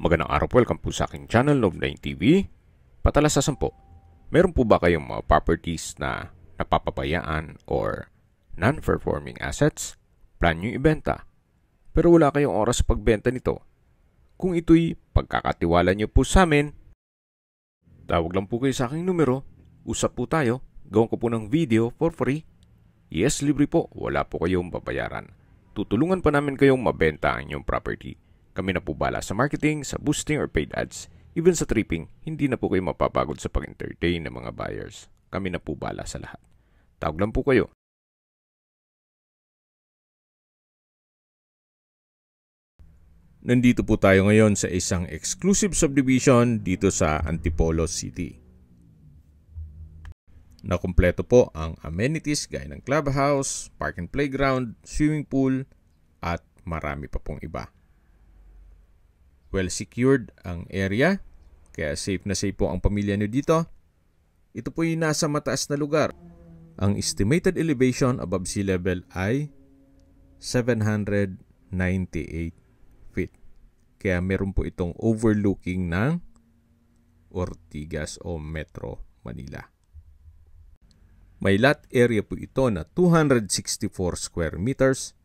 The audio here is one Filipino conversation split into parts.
Magandang araw po, welcome po sa aking channel, Love9 TV. Patalasasan po, meron po ba kayong mga properties na napapabayaan or non-performing assets? Plan nyo ibenta, pero wala kayong oras sa pagbenta nito. Kung ito'y pagkakatiwala nyo po sa amin, tawag lang po kayo sa aking numero, usap po tayo, gawin ko po ng video for free. Yes, libre po, wala po kayong babayaran. Tutulungan pa namin kayong mabenta ang inyong property. Kami na po bala sa marketing, sa boosting or paid ads. Even sa tripping, hindi na po kayo mapapagod sa pag-entertain ng mga buyers. Kami na po bala sa lahat. Tawag lang po kayo. Nandito po tayo ngayon sa isang exclusive subdivision dito sa Antipolo City. Nakumpleto po ang amenities gaya ng clubhouse, park and playground, swimming pool, at marami pa pong iba. Well secured ang area, kaya safe na safe po ang pamilya nyo dito. Ito po yung nasa mataas na lugar. Ang estimated elevation above sea level ay 798 feet. Kaya meron po itong overlooking ng Ortigas o Metro Manila. May lot area po ito na 264 square meters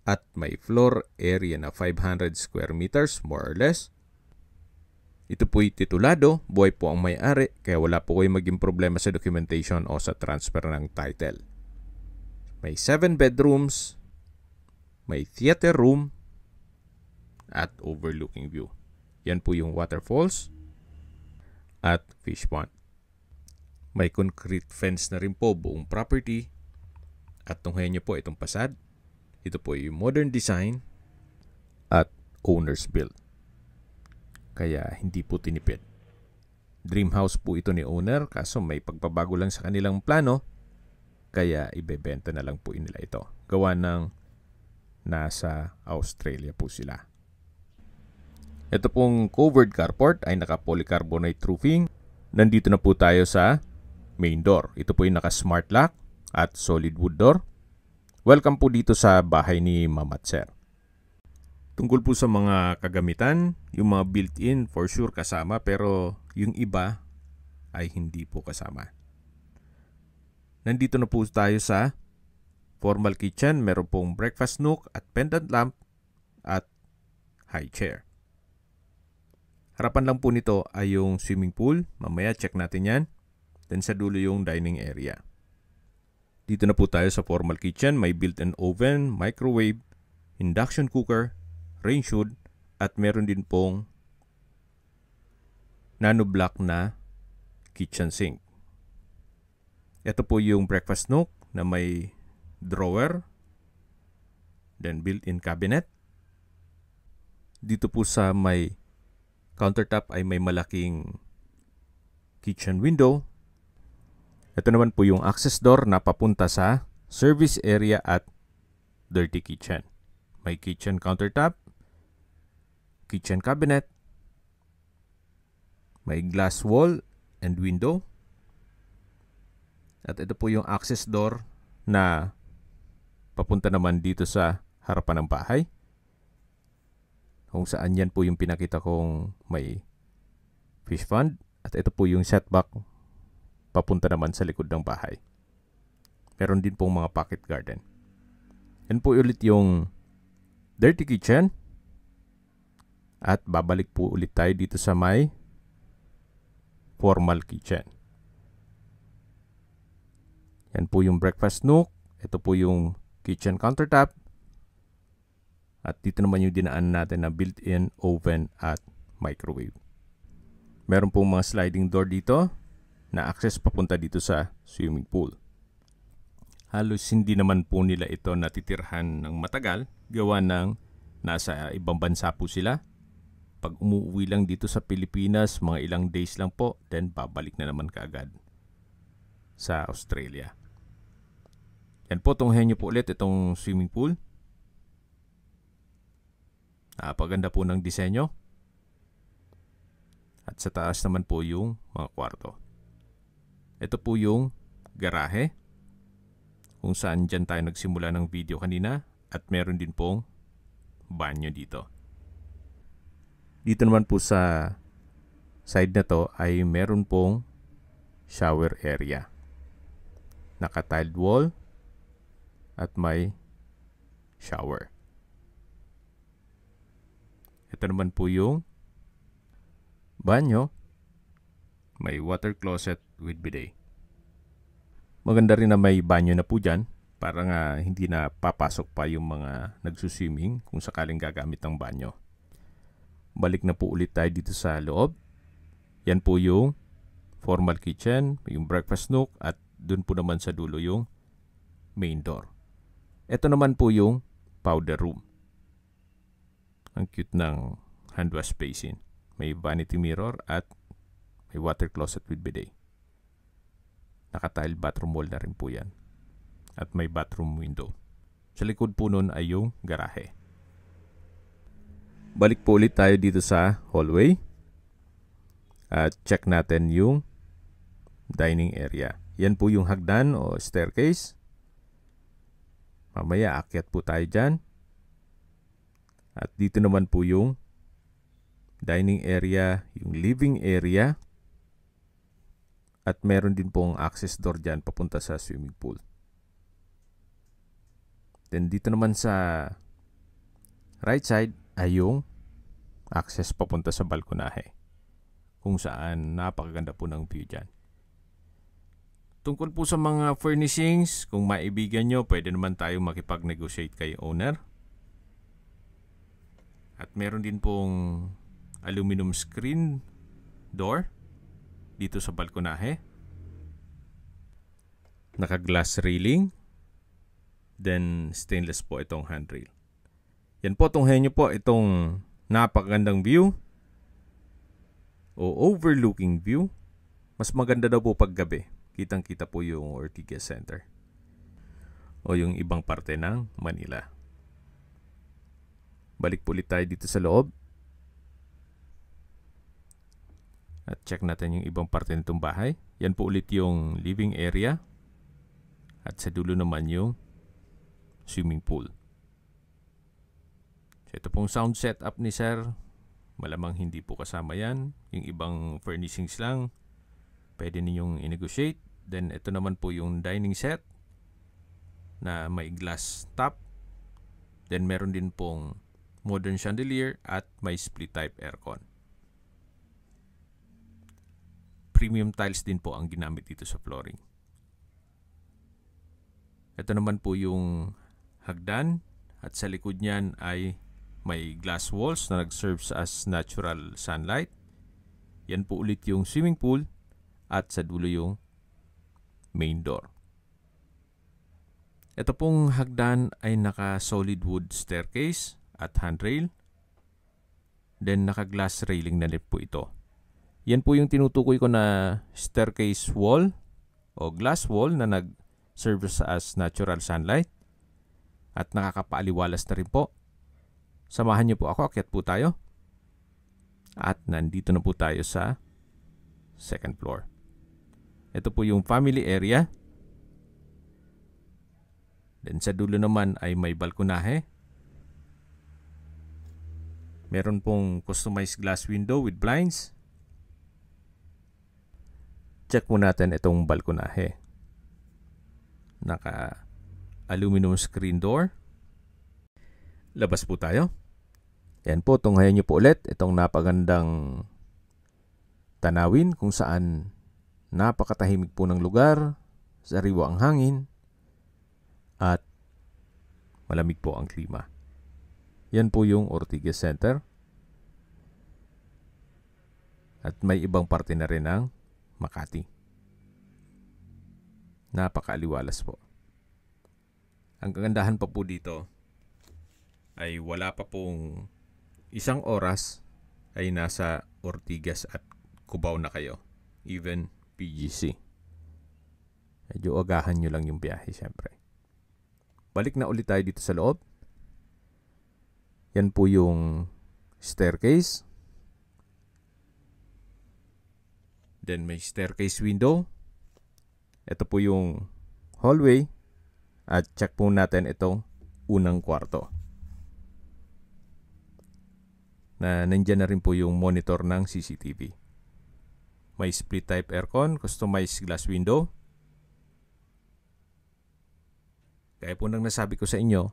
at may floor area na 500 square meters more or less. Ito po'y titulado, buhay po ang may-ari, kaya wala po kayong maging problema sa documentation o sa transfer ng title. May 7 bedrooms, may theater room, at overlooking view. Yan po yung waterfalls at fish pond. May concrete fence na rin po buong property. At tunghayan nyo po itong pasad. Ito po yung modern design at owner's built. Kaya hindi po tinipid. Dream house po ito ni owner kaso may pagbabago lang sa kanilang plano. Kaya ibebenta na lang po nila ito. Gawa ng nasa Australia po sila. Ito pong covered carport ay naka-polycarbonate roofing. Nandito na po tayo sa main door. Ito po yung naka-smart lock at solid wood door. Welcome po dito sa bahay ni Ma'am at Sir. Tungkol po sa mga kagamitan, yung mga built-in for sure kasama pero yung iba ay hindi po kasama. Nandito na po tayo sa formal kitchen. Meron pong breakfast nook at pendant lamp at high chair. Harapan lang po nito ay yung swimming pool. Mamaya check natin yan. Then sa dulo yung dining area. Dito na po tayo sa formal kitchen. May built-in oven, microwave, induction cooker, range hood, at meron din pong nano-block na kitchen sink. Ito po yung breakfast nook na may drawer, then built-in cabinet. Dito po sa may countertop ay may malaking kitchen window. Ito naman po yung access door na papunta sa service area at dirty kitchen. May kitchen countertop, kitchen cabinet, may glass wall and window. At ito po yung access door na papunta naman dito sa harapan ng bahay. Kung saan yan po yung pinakita kong may fish pond. At ito po yung setback papunta naman sa likod ng bahay. Meron din pong mga pocket garden. Yan po ulit yung dirty kitchen. At babalik po ulit tayo dito sa may formal kitchen. Yan po yung breakfast nook. Ito po yung kitchen countertop. At dito naman yung dinaan natin na built-in oven at microwave. Meron pong mga sliding door dito na access papunta dito sa swimming pool. Halos hindi naman po nila ito natitirhan ng matagal. Gawa ng nasa ibang bansa po sila. Pag umuwi lang dito sa Pilipinas, mga ilang days lang po, then babalik na naman kaagad sa Australia. Yan po, tunghayan nyo po ulit itong swimming pool. Napaganda po ng disenyo. At sa taas naman po yung mga kwarto. Ito po yung garahe kung saan dyan tayo nagsimula ng video kanina at meron din pong banyo dito. Dito naman po sa side na to ay meron pong shower area. Naka-tiled wall at may shower. Ito naman po yung banyo. May water closet with bidet. Maganda rin na may banyo na po dyan para nga hindi na papasok pa yung mga nagsuswimming kung sakaling gagamit ng banyo. Balik na po ulit tayo dito sa loob. Yan po yung formal kitchen, yung breakfast nook, at dun po naman sa dulo yung main door. Ito naman po yung powder room. Ang cute ng hand wash basin. May vanity mirror at may water closet with bidet. Naka-tile bathroom wall na rin po yan. At may bathroom window. Sa likod po nun ay yung garahe. Balik po ulit tayo dito sa hallway. At check natin yung dining area. Yan po yung hagdan o staircase. Mamaya akyat po tayo dyan. At dito naman po yung dining area, yung living area. At meron din pong access door dyan papunta sa swimming pool. Then dito naman sa right side ay yung access papunta sa balkonahe, kung saan napakaganda po ng view dyan. Tungkol po sa mga furnishings, kung maibigan nyo, pwede naman tayo makipag-negotiate kay owner. At meron din pong aluminum screen door dito sa balkonahe. Naka-glass railing. Then stainless po itong handrail. Yan po, tunghayan nyo po itong napakagandang view o overlooking view. Mas maganda daw po pag gabi. Kitang-kita po yung Ortigas Center o yung ibang parte ng Manila. Balik po ulit tayo dito sa loob. At check natin yung ibang parte nitong bahay. Yan po ulit yung living area. At sa dulo naman yung swimming pool. So ito pong sound setup ni Sir. Malamang hindi po kasama yan. Yung ibang furnishings lang, pwede ninyong i-negotiate. Then ito naman po yung dining set na may glass top. Then meron din pong modern chandelier at may split type aircon. Premium tiles din po ang ginamit dito sa flooring. Ito naman po yung hagdan at sa likod niyan ay may glass walls na nag-serves as natural sunlight. Yan po ulit yung swimming pool at sa dulo yung main door. Ito pong hagdan ay naka solid wood staircase at handrail. Then naka-glass railing na rin po ito. Yan po yung tinutukoy ko na staircase wall o glass wall na nag-serve as natural sunlight at nakakapaaliwalas na rin po. Samahan niyo po ako, akyat po tayo. At nandito na po tayo sa second floor. Ito po yung family area. Then sa dulo naman ay may balkonahe. Meron pong customized glass window with blinds. Check mo natin itong balkonahe. Naka aluminum screen door. Labas po tayo. Yan po, tunghayan nyo po ulit itong napagandang tanawin kung saan napakatahimik po ng lugar, sariwa ang hangin, at malamig po ang klima. Yan po yung Ortigas Center. At may ibang parte na rin ng Makati. Napakaaliwalas po. Ang kagandahan pa po dito ay wala pa pong isang oras ay nasa Ortigas at Cubao na kayo. Even PGC. Medyo agahan nyo lang yung biyahe syempre. Balik na ulit tayo dito sa loob. Yan po yung staircase. Then may staircase window. Ito po yung hallway. At check po natin itong unang kwarto. na nandyan na rin po yung monitor ng CCTV. May split type aircon, customized glass window. Kaya po nang nasabi ko sa inyo,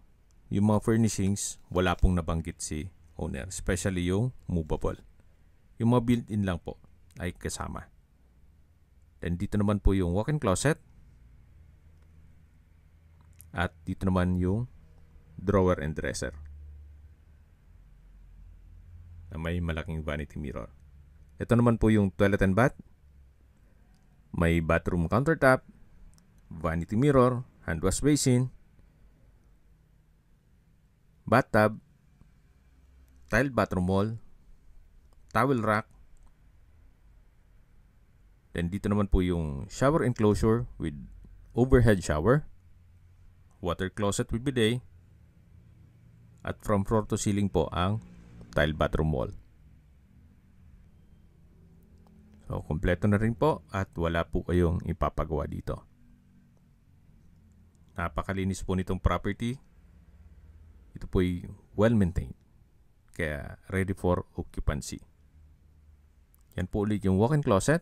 yung mga furnishings, wala pong nabanggit si owner, especially yung movable. Yung mga built-in lang po ay kasama. Then dito naman po yung walk-in closet. At dito naman yung drawer and dresser na may malaking vanity mirror. Ito naman po yung toilet and bath. May bathroom countertop, vanity mirror, hand wash basin, bathtub, tiled bathroom wall, towel rack. Then dito naman po yung shower enclosure with overhead shower, water closet with bidet, at from floor to ceiling po ang tile bathroom wall. So, kompleto na rin po at wala po kayong ipapagawa dito. Napakalinis po nitong property. Ito po ay well-maintained. Kaya ready for occupancy. Yan po ulit yung walk-in closet.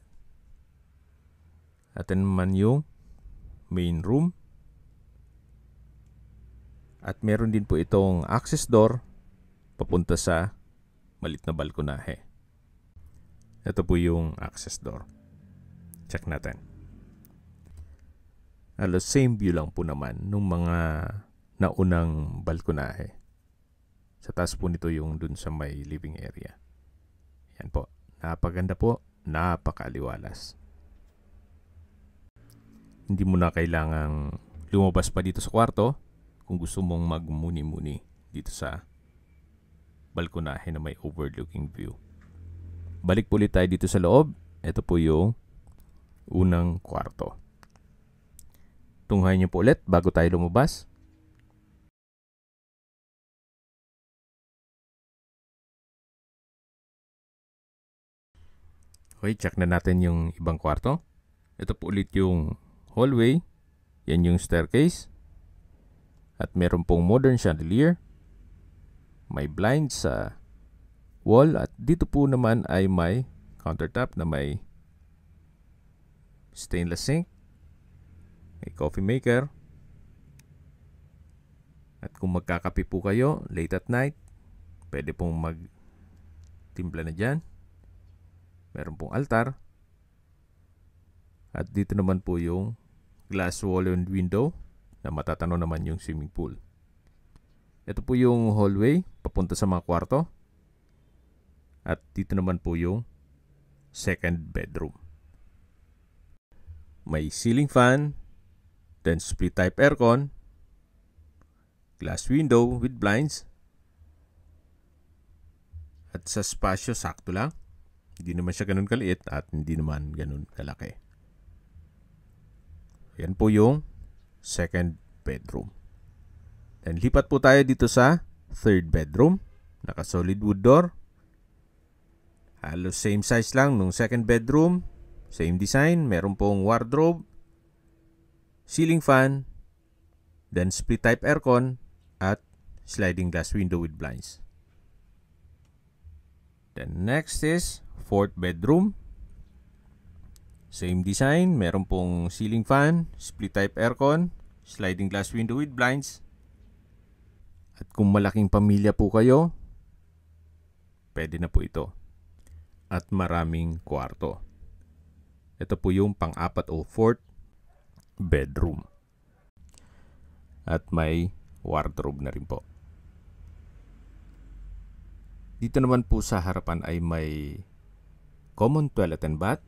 At naman yung main room. At meron din po itong access door papunta sa malit na balkonahe. Ito po yung access door. Check natin. Halos same view lang po naman nung mga naunang balkonahe. Sa taas po nito yung dun sa may living area. Yan po. Napaganda po. Napakaliwalas. Hindi mo na kailangang lumabas pa dito sa kwarto kung gusto mong magmuni-muni dito sa balkonahe na may overlooking view. Balik po ulit tayo dito sa loob. Ito po yung unang kwarto. Tunghayan niyo po ulit bago tayo lumabas. Okay, check na natin yung ibang kwarto. Ito po ulit yung hallway. Yan yung staircase. At meron pong modern chandelier. May blinds sa wall. At dito po naman ay may countertop na may stainless sink. May coffee maker. At kung magkakape po kayo late at night, pwede pong magtimpla na dyan. Meron pong altar. At dito naman po yung glass wall and window na matatanaw naman yung swimming pool. Ito po yung hallway papunta sa mga kwarto. At dito naman po yung second bedroom. May ceiling fan, then split type aircon, glass window with blinds. At sa spasyo sakto lang. Hindi naman siya ganun kaliit at hindi naman ganun kalaki. Yan po yung second bedroom. Then lipat po tayo dito sa third bedroom. Naka solid wood door. Halos same size lang nung second bedroom. Same design. Meron pong wardrobe, ceiling fan, then split type aircon, at sliding glass window with blinds. Then next is fourth bedroom. Same design. Meron pong ceiling fan, split type aircon, sliding glass window with blinds. At kung malaking pamilya po kayo, pwede na po ito. At maraming kwarto. Ito po yung pang-apat o fourth bedroom. At may wardrobe na rin po. Dito naman po sa harapan ay may common toilet and bath.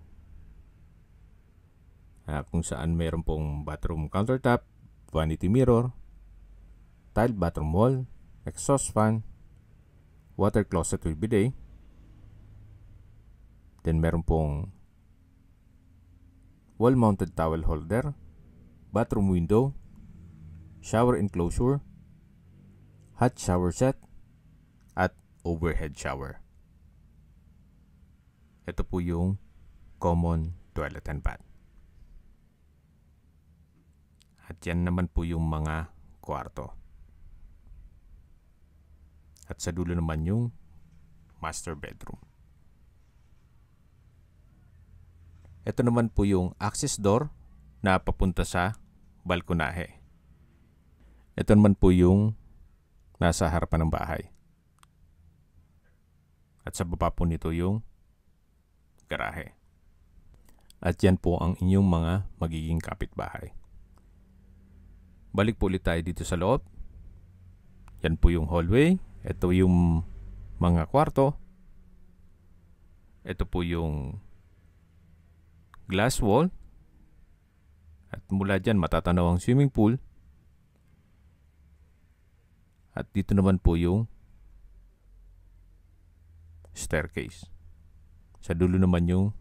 Kung saan meron pong bathroom countertop, vanity mirror, tiled bathroom wall, exhaust fan, water closet with bidet. Then meron pong wall-mounted towel holder, bathroom window, shower enclosure, hot shower set, at overhead shower. Ito po yung common toilet and bath. At yan naman po yung mga kwarto. At sa dulo naman yung master bedroom. Ito naman po yung access door na papunta sa balkonahe. Ito naman po yung nasa harapan ng bahay. At sa baba po nito yung garahe. At yan po ang inyong mga magiging kapitbahay. Balik po ulit tayo dito sa loob. Yan po yung hallway. Ito yung mga kwarto. Ito po yung glass wall. At mula dyan matatanaw ang swimming pool. At dito naman po yung staircase. Sa dulo naman yung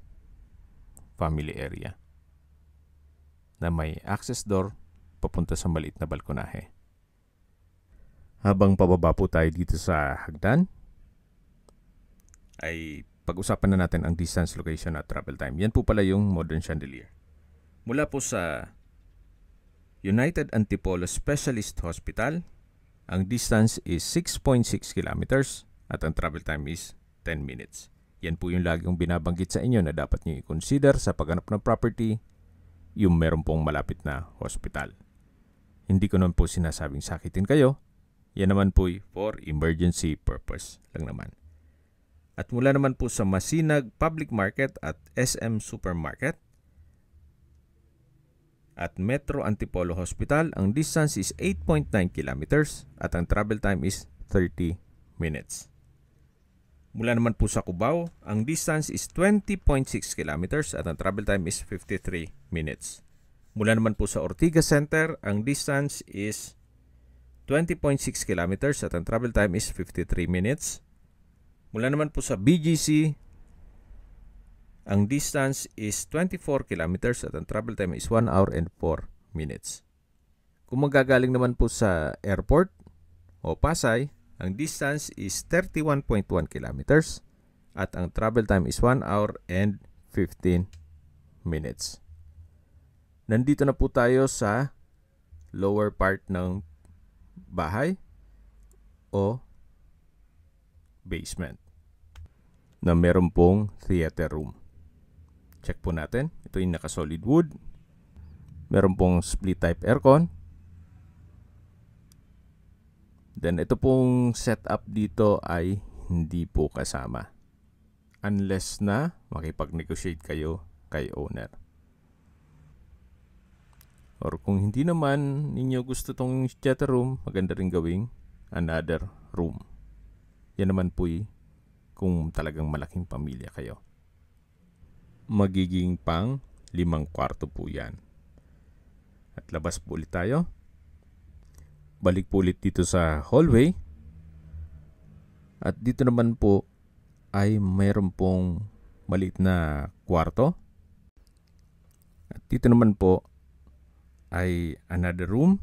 family area na may access door papunta sa maliit na balkonahe. Habang pababa po tayo dito sa hagdan, ay pag-usapan na natin ang distance, location at travel time. Yan po pala yung modern chandelier. Mula po sa United Antipolo Specialist Hospital, ang distance is 6.6 kilometers at ang travel time is 10 minutes. Yan po yung laging binabanggit sa inyo na dapat nyo i-consider sa paghanap ng property, yung meron pong malapit na hospital. Hindi ko naman po sinasabing sakitin kayo. Yan naman po for emergency purpose lang naman. At mula naman po sa Masinag Public Market at SM Supermarket at Metro Antipolo Hospital, ang distance is 8.9 kilometers at ang travel time is 30 minutes. Mula naman po sa Cubao, ang distance is 20.6 kilometers at ang travel time is 53 minutes. Mula naman po sa Ortigas Center, ang distance is 20.6 kilometers at ang travel time is 53 minutes. Mula naman po sa BGC, ang distance is 24 kilometers at ang travel time is 1 hour and 4 minutes. Kung magagaling naman po sa airport o Pasay, ang distance is 31.1 kilometers at ang travel time is 1 hour and 15 minutes. Nandito na po tayo sa lower part ng bahay o basement na meron pong theater room. Check po natin. Ito yung naka-solid wood. Meron pong split type aircon. Then ito pong setup dito ay hindi po kasama. Unless na makipag-negotiate kayo kay owner. Or kung hindi naman ninyo gusto tong theater room, maganda rin gawing another room. Yan naman po kung talagang malaking pamilya kayo. Magiging pang 5 kwarto po yan. At labas po ulit tayo. Balik po ulit dito sa hallway. At dito naman po ay mayroon pong maliit na kwarto. At dito naman po ay another room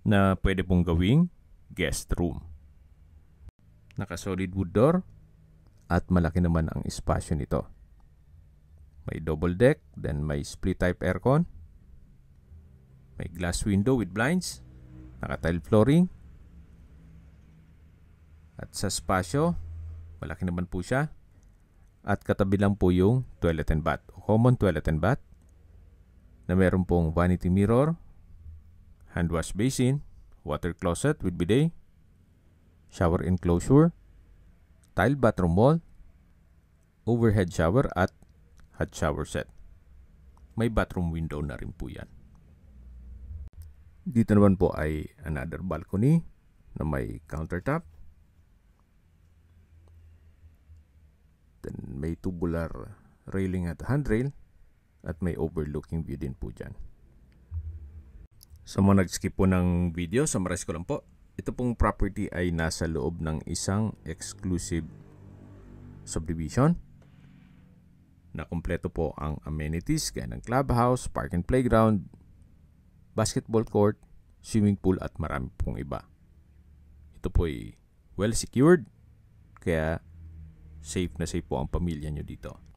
na pwede pong gawing guest room. Naka-solid wood door at malaki naman ang espasyo nito. May double deck, then may split type aircon. May glass window with blinds. Naka-tile flooring. At sa espasyo, malaki naman po siya. At katabi lang po yung toilet and bath, o common toilet and bath, na meron pong vanity mirror, hand wash basin, water closet with bidet, shower enclosure, tile bathroom wall, overhead shower at hot shower set. May bathroom window na rin po yan. Dito naman po ay another balcony na may countertop. Then may tubular railing at handrail at may overlooking view din po dyan. Sa mga nag-skip po ng video, summarize ko lang po. Ito pong property ay nasa loob ng isang exclusive subdivision na kumpleto po ang amenities gaya ng clubhouse, park and playground, basketball court, swimming pool at marami pong iba. Ito po ay well secured kaya safe na safe po ang pamilya nyo dito.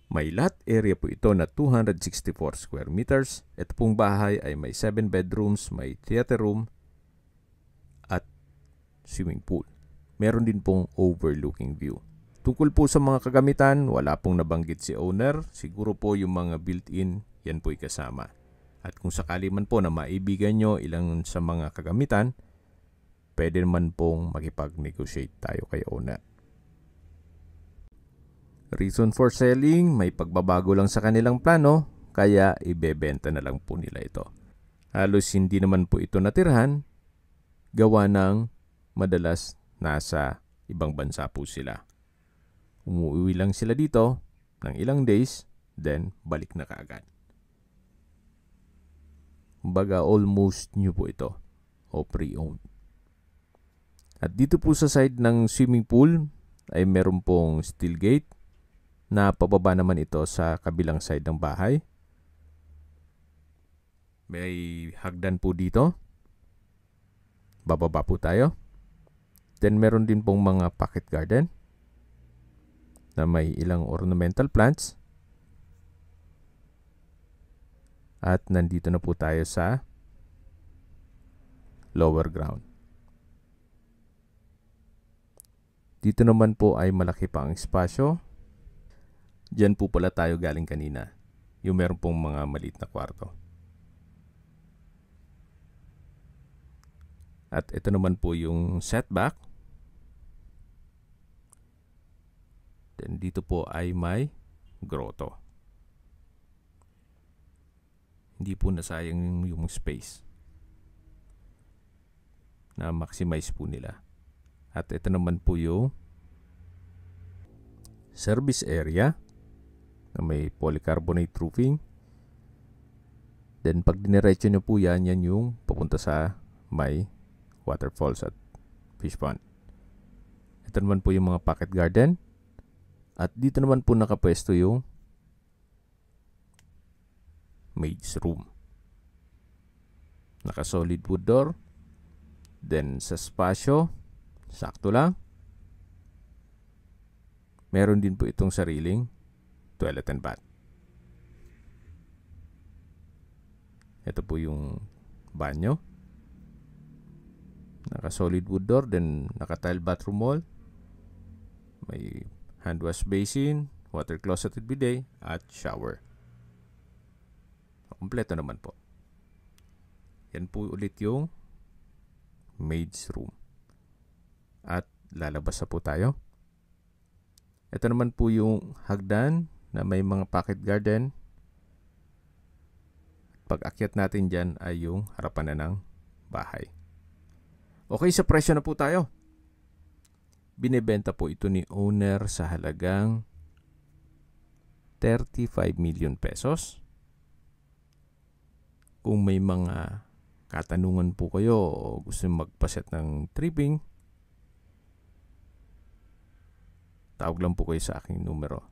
May lot area po ito na 264 square meters. Ito pong bahay ay may 7 bedrooms, may theater room at swimming pool. meron din pong overlooking view. Tungkol po sa mga kagamitan, wala pong nabanggit si owner. Siguro po yung mga built-in, yan po'y kasama. At kung sakali man po na maibigan nyo ilang sa mga kagamitan, pwede naman pong makipag-negotiate tayo kay owner. Reason for selling, may pagbabago lang sa kanilang plano, kaya ibebenta na lang po nila ito. Halos hindi naman po ito natirhan, gawa ng madalas nasa ibang bansa po sila. Umuwi lang sila dito ng ilang days, then balik na kaagad. Kumbaga almost new po ito o pre-owned. At dito po sa side ng swimming pool ay meron pong steel gate na pababa naman ito sa kabilang side ng bahay. May hagdan po dito. Bababa po tayo. Then meron din pong mga pocket garden na may ilang ornamental plants. At nandito na po tayo sa lower ground. Dito naman po ay malaki pa ang espasyo. Diyan po pala tayo galing kanina. Yung meron pong mga maliit na kwarto. At ito naman po yung setback. Then dito po ay may grotto. Hindi po nasayang yung space. Na-maximize po nila. At ito naman po yung service area na may polycarbonate roofing. Then pag diniretso nyo po yan yung papunta sa may waterfalls at fish pond. Ito naman po yung mga pocket garden. At dito naman po nakapwesto yung maid's room. Naka-solid wood door. Then sa spasyo, sakto lang. Meron din po itong sariling toilet and bath. Ito po yung banyo. Naka-solid wood door, then naka-tile bathroom wall. May hand wash basin, water closet with bidet, at shower. Kompleto naman po. Yan po ulit yung maid's room. At lalabas na po tayo. Ito naman po yung hagdan na may mga pocket garden. Pag akyat natin dyan ay yung harapan na ng bahay. Okay, sa presyo na po tayo. Binebenta po ito ni owner sa halagang 35 million pesos. Kung may mga katanungan po kayo o gusto magpaset ng tripping, tawag lang po kayo sa aking numero.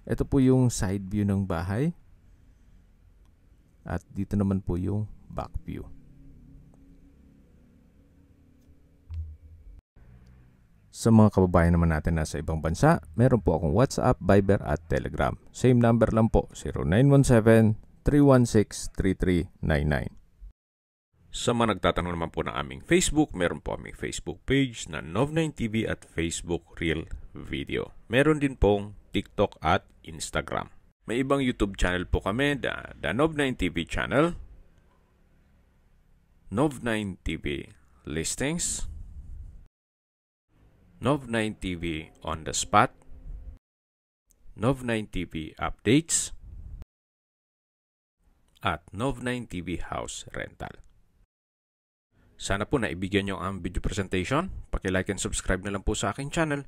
Ito po yung side view ng bahay. At dito naman po yung back view. Sa mga kababayan naman natin nasa ibang bansa, meron po akong WhatsApp, Viber at Telegram. Same number lang po, 0917-316-3399. Sa mga nagtatanong naman po ng aming Facebook, meron po aming Facebook page na Nov9TV at Facebook Real Video. Meron din pong TikTok at Instagram. May ibang YouTube channel po kami, the Nov9TV channel, Nov9TV Listings, Nov9TV On The Spot, Nov9TV Updates, at Nov9TV House Rental. Sana po naibigyan nyo ang video presentation. Paki-like and subscribe na lang po sa aking channel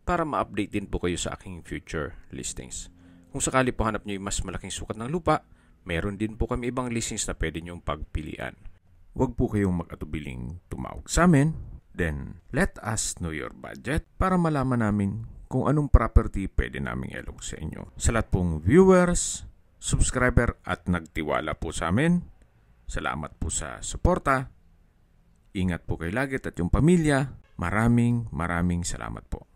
para ma-update din po kayo sa aking future listings. Kung sakali po hanap nyo yung mas malaking sukat ng lupa, meron din po kami ibang listings na pwede nyong pagpilian. Huwag po kayong mag-atubiling tumawag sa amin. Then, let us know your budget para malaman namin kung anong property pwede naming ilog sa inyo. Sa lahat pong viewers, subscriber at nagtiwala po sa amin, salamat po sa suporta. Ingat po kayo lagi at yung pamilya. Maraming salamat po.